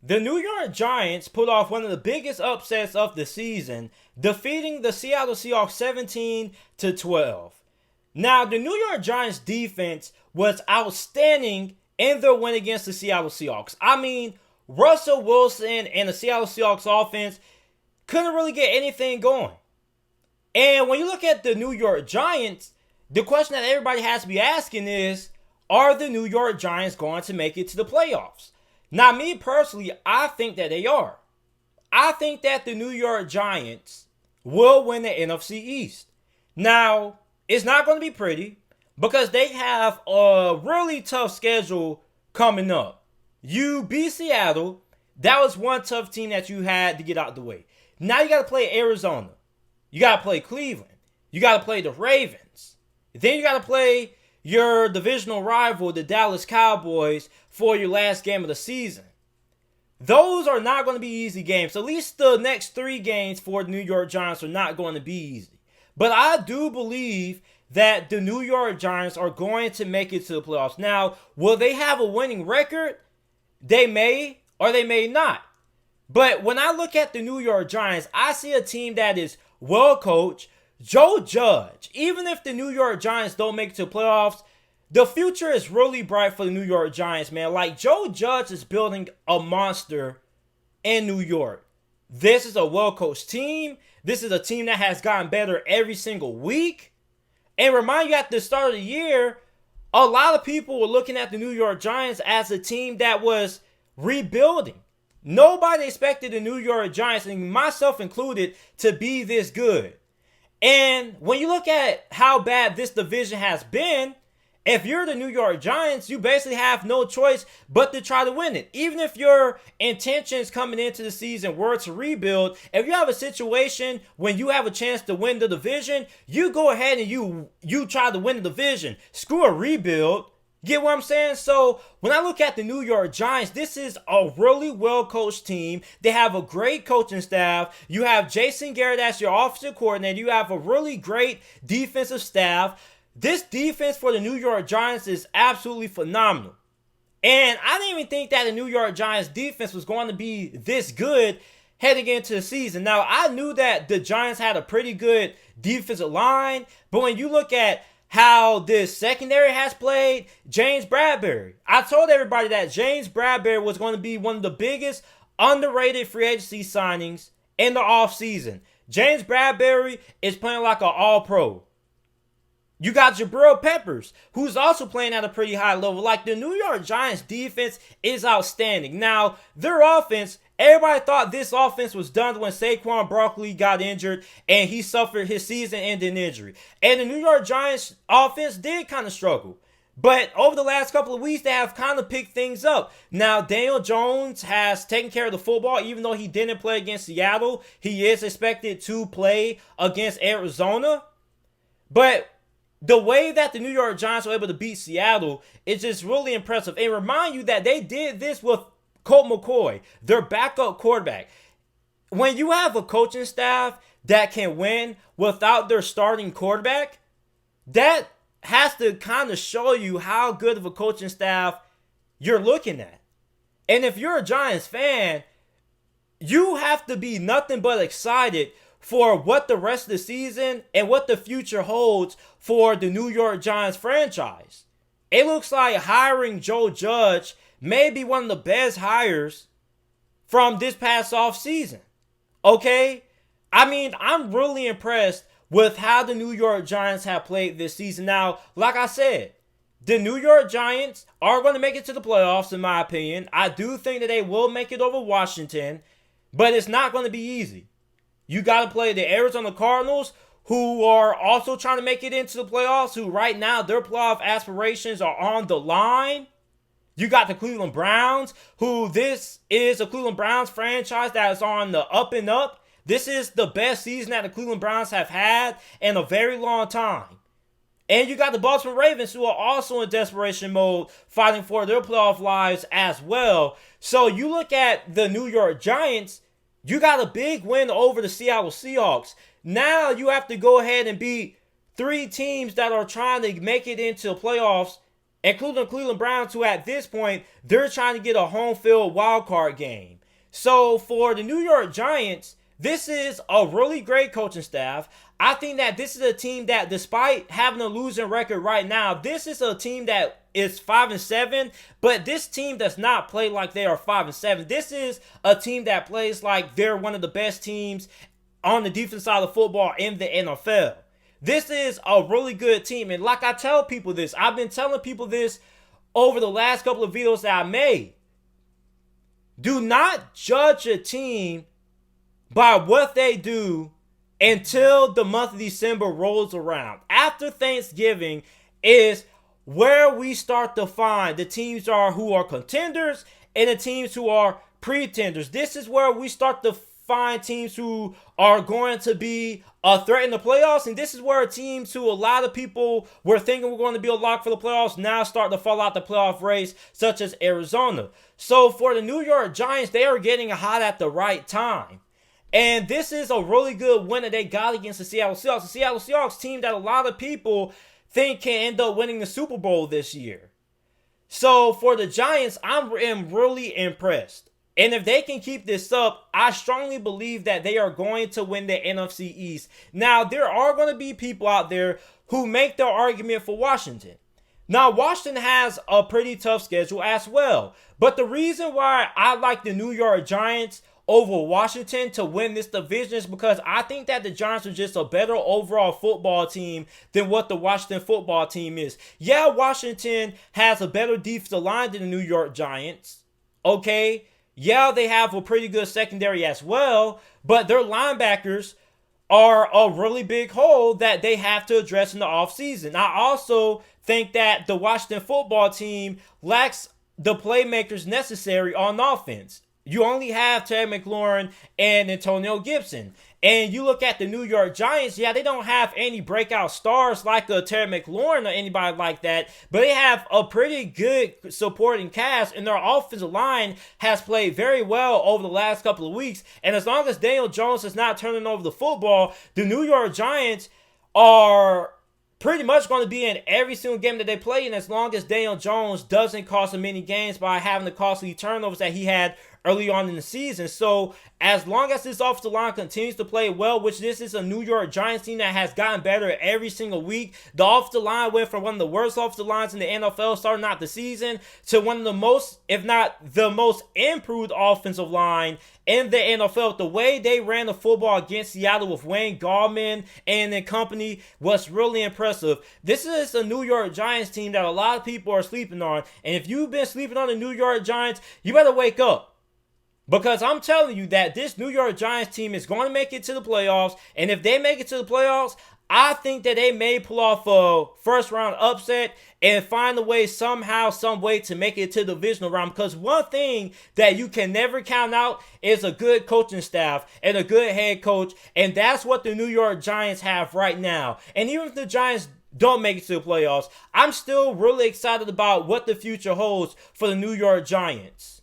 The New York Giants put off one of the biggest upsets of the season, defeating the Seattle Seahawks 17-12. Now, the New York Giants defense was outstanding in their win against the Seattle Seahawks. I mean, Russell Wilson and the Seattle Seahawks offense couldn't really get anything going. And when you look at the New York Giants, the question that everybody has to be asking is, are the New York Giants going to make it to the playoffs? Now, me personally, I think that they are. I think that the New York Giants will win the NFC East. Now, it's not going to be pretty because they have a really tough schedule coming up. You beat Seattle. That was one tough team that you had to get out the way. Now you got to play Arizona. You got to play Cleveland. You got to play the Ravens. Then you got to play your divisional rival, the Dallas Cowboys, for your last game of the season. Those are not going to be easy games. At least the next 3 games for the New York Giants are not going to be easy. But I do believe that the New York Giants are going to make it to the playoffs. Now, will they have a winning record? They may or they may not. But when I look at the New York Giants, I see a team that is well coached. Joe Judge, even if the New York Giants don't make it to the playoffs, the future is really bright for the New York Giants, man. Like, Joe Judge is building a monster in New York. This is a well-coached team. This is a team that has gotten better every single week. And remind you, at the start of the year, a lot of people were looking at the New York Giants as a team that was rebuilding. Nobody expected the New York Giants, and myself included, to be this good. And when you look at how bad this division has been, if you're the New York Giants, you basically have no choice but to try to win it. Even if your intentions coming into the season were to rebuild, if you have a situation when you have a chance to win the division, you go ahead and you try to win the division. Screw a rebuild. Get what I'm saying? So when I look at the New York Giants, this is a really well-coached team. They have a great coaching staff. You have Jason Garrett as your offensive coordinator. You have a really great defensive staff. This defense for the New York Giants is absolutely phenomenal. And I didn't even think that the New York Giants defense was going to be this good heading into the season. Now, I knew that the Giants had a pretty good defensive line, but when you look at how this secondary has played, James Bradberry. I told everybody that James Bradberry was going to be one of the biggest underrated free agency signings in the offseason. James Bradberry is playing like an all-pro. You got Jabril Peppers, who's also playing at a pretty high level. Like, the New York Giants defense is outstanding. Now, their offense, everybody thought this offense was done when Saquon Barkley got injured and he suffered his season-ending injury. And the New York Giants offense did kind of struggle. But over the last couple of weeks, they have kind of picked things up. Now, Daniel Jones has taken care of the football. Even though he didn't play against Seattle, he is expected to play against Arizona. But the way that the New York Giants were able to beat Seattle is just really impressive. And remind you that they did this with Colt McCoy, their backup quarterback. When you have a coaching staff that can win without their starting quarterback, that has to kind of show you how good of a coaching staff you're looking at. And if you're a Giants fan, you have to be nothing but excited for what the rest of the season and what the future holds for the New York Giants franchise. It looks like hiring Joe Judge may be one of the best hires from this past offseason. Okay? I mean, I'm really impressed with how the New York Giants have played this season. Now, like I said, the New York Giants are going to make it to the playoffs, in my opinion. I do think that they will make it over Washington, but it's not going to be easy. You got to play the Arizona Cardinals, who are also trying to make it into the playoffs, who right now their playoff aspirations are on the line. You got the Cleveland Browns, who this is a Cleveland Browns franchise that is on the up and up. This is the best season that the Cleveland Browns have had in a very long time. And you got the Baltimore Ravens, who are also in desperation mode, fighting for their playoff lives as well. So you look at the New York Giants, you got a big win over the Seattle Seahawks. Now you have to go ahead and beat 3 teams that are trying to make it into the playoffs including the Cleveland Browns, who at this point, they're trying to get a home field wild card game. So for the New York Giants, this is a really great coaching staff. I think that this is a team that, despite having a losing record right now, this is a team that is 5-7, but this team does not play like they are 5-7. This is a team that plays like they're one of the best teams on the defense side of football in the NFL. This is a really good team. And like I tell people this, I've been telling people this over the last couple of videos that I made. Do not judge a team by what they do until the month of December rolls around. After Thanksgiving is where we start to find the teams who are contenders and the teams who are pretenders. This is where we start to find teams who are going to be a threat in the playoffs, and this is where teams who a lot of people were thinking were going to be a lock for the playoffs now start to fall out the playoff race, such as Arizona. So for the New York Giants, they are getting hot at the right time. And this is a really good win that they got against the Seattle Seahawks. The Seattle Seahawks team that a lot of people think can end up winning the Super Bowl this year. So for the Giants, I am really impressed. And if they can keep this up, I strongly believe that they are going to win the NFC East. Now, there are going to be people out there who make their argument for Washington. Now, Washington has a pretty tough schedule as well. But the reason why I like the New York Giants over Washington to win this division is because I think that the Giants are just a better overall football team than what the Washington football team is. Yeah, Washington has a better defensive line than the New York Giants. Okay? Yeah, they have a pretty good secondary as well, but their linebackers are a really big hole that they have to address in the offseason. I also think that the Washington football team lacks the playmakers necessary on offense. You only have Terry McLaurin and Antonio Gibson. And you look at the New York Giants, yeah, they don't have any breakout stars like a Terry McLaurin or anybody like that, but they have a pretty good supporting cast, and their offensive line has played very well over the last couple of weeks. And as long as Daniel Jones is not turning over the football, the New York Giants are pretty much going to be in every single game that they play in, as long as Daniel Jones doesn't cost them many games by having the costly turnovers that he had early on in the season. So as long as this offensive line continues to play well, which this is a New York Giants team that has gotten better every single week. The offensive line went from one of the worst offensive lines in the NFL starting out the season to one of the most, if not the most improved offensive line in the NFL. The way they ran the football against Seattle with Wayne Gallman and the company was really impressive. This is a New York Giants team that a lot of people are sleeping on. And if you've been sleeping on the New York Giants, you better wake up. Because I'm telling you that this New York Giants team is going to make it to the playoffs. And if they make it to the playoffs, I think that they may pull off a first round upset and find a way somehow, some way to make it to the divisional round. Because one thing that you can never count out is a good coaching staff and a good head coach. And that's what the New York Giants have right now. And even if the Giants don't make it to the playoffs, I'm still really excited about what the future holds for the New York Giants.